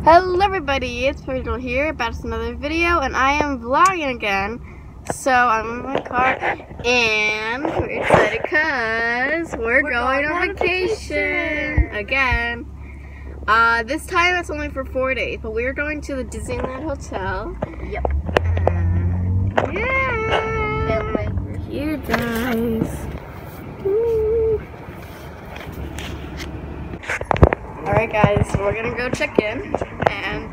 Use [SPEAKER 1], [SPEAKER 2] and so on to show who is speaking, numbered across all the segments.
[SPEAKER 1] Hello everybody, it's puppygirl here, back to another video, and I am vlogging again. So I'm in my car, and we're excited because we're going on vacation again. This time it's only for 4 days, but we're going to the Disneyland Hotel.
[SPEAKER 2] Yep.
[SPEAKER 1] Yeah. You guys. Woo. Alright guys, so we're gonna go check in, and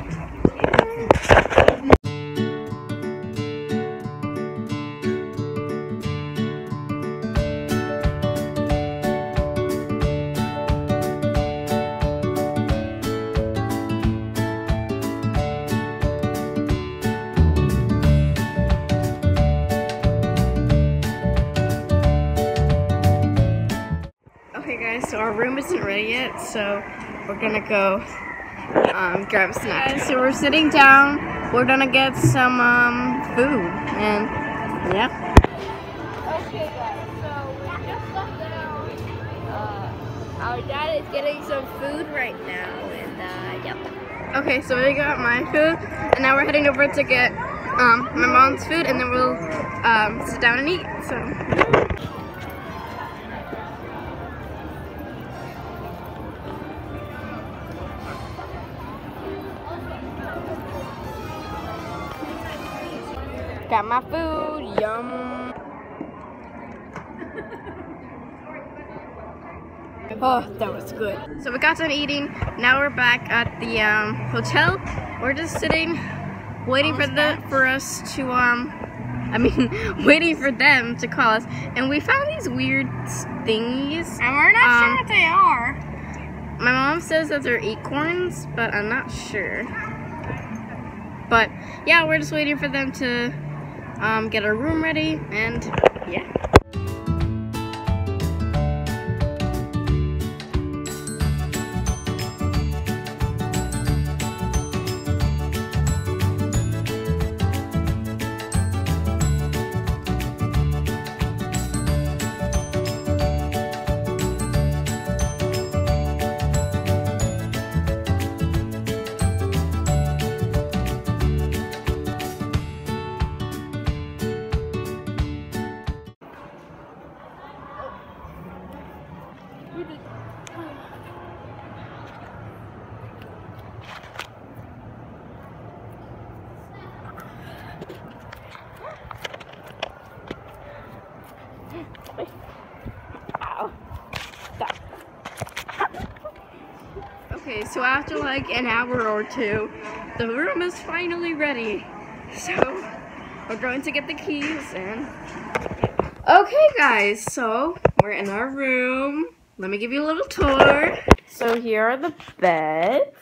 [SPEAKER 1] okay guys, so our room isn't ready yet, so we're gonna go grab a snack. So we're sitting down, we're gonna get some food, and yeah.
[SPEAKER 2] Okay guys, so we just left down. Our dad is getting some food right now, and yep.
[SPEAKER 1] Okay, so we got my food, and now we're heading over to get my mom's food, and then we'll sit down and eat. So. Got my food, yum. Oh, that was good. So we got done eating. Now we're back at the hotel. We're just sitting, waiting for us to waiting for them to call us. And we found these weird thingies.
[SPEAKER 2] And we're not sure what they are.
[SPEAKER 1] My mom says that they're acorns, but I'm not sure. But yeah, we're just waiting for them to get our room ready, and yeah. Okay, so after like an hour or two, the room is finally ready. So we're going to get the keys, and okay guys, so we're in our room. Let me give you a little tour. So here are the beds.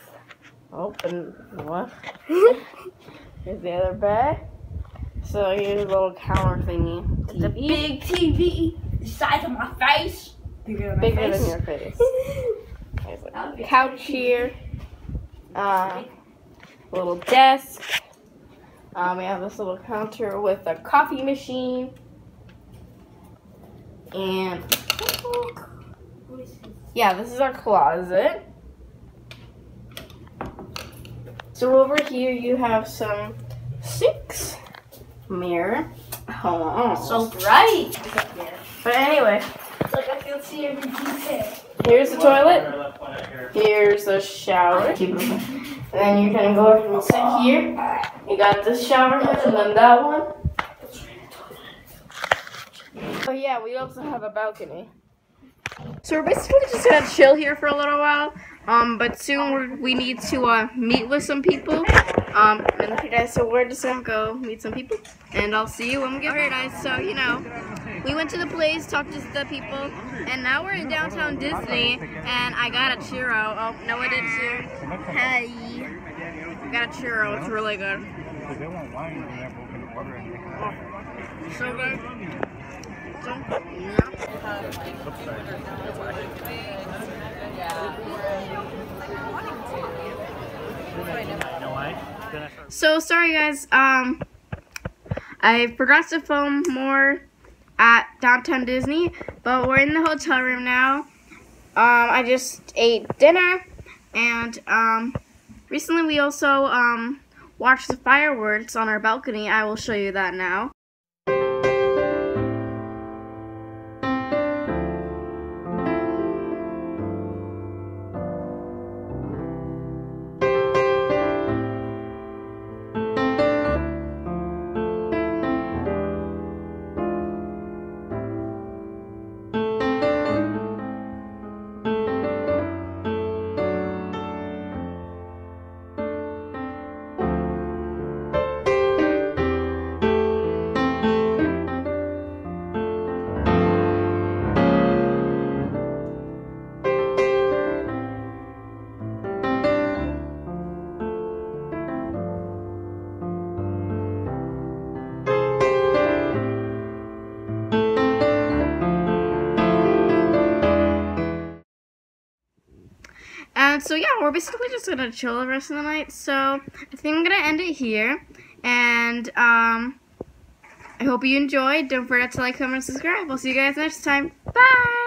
[SPEAKER 1] Oh, and what? Here's the other bed. So here's a little counter thingy.
[SPEAKER 2] It's a big TV the size of my face. Bigger than
[SPEAKER 1] your face. There's a couch here. Little desk. We have this little counter with a coffee machine. And yeah, this is our closet. So over here you have some sinks, mirror. Oh,
[SPEAKER 2] So bright.
[SPEAKER 1] but anyway,
[SPEAKER 2] It's like I can see every detail.
[SPEAKER 1] here's the toilet. Here's the shower. And then you're gonna go ahead and sit here. You got this shower head and then that one. Oh yeah, we also have a balcony. So we're basically just gonna chill here for a little while. But soon we need to meet with some people. And okay guys, so we're just gonna go meet some people, and I'll see you when we get there. Alright guys, so you know, we went to the place, talked to the people, and now we're in downtown Disney, and I got a churro. Oh, no I did too. Hey. I got a churro, it's really good. Oh, so good. So, So sorry guys, I forgot to film more at downtown Disney, but we're in the hotel room now. I just ate dinner, and Recently we also watched the fireworks on our balcony. I will show you that now. And so yeah, we're basically just gonna chill the rest of the night. So I think I'm gonna end it here. And I hope you enjoyed. Don't forget to like, comment, and subscribe. We'll see you guys next time. Bye!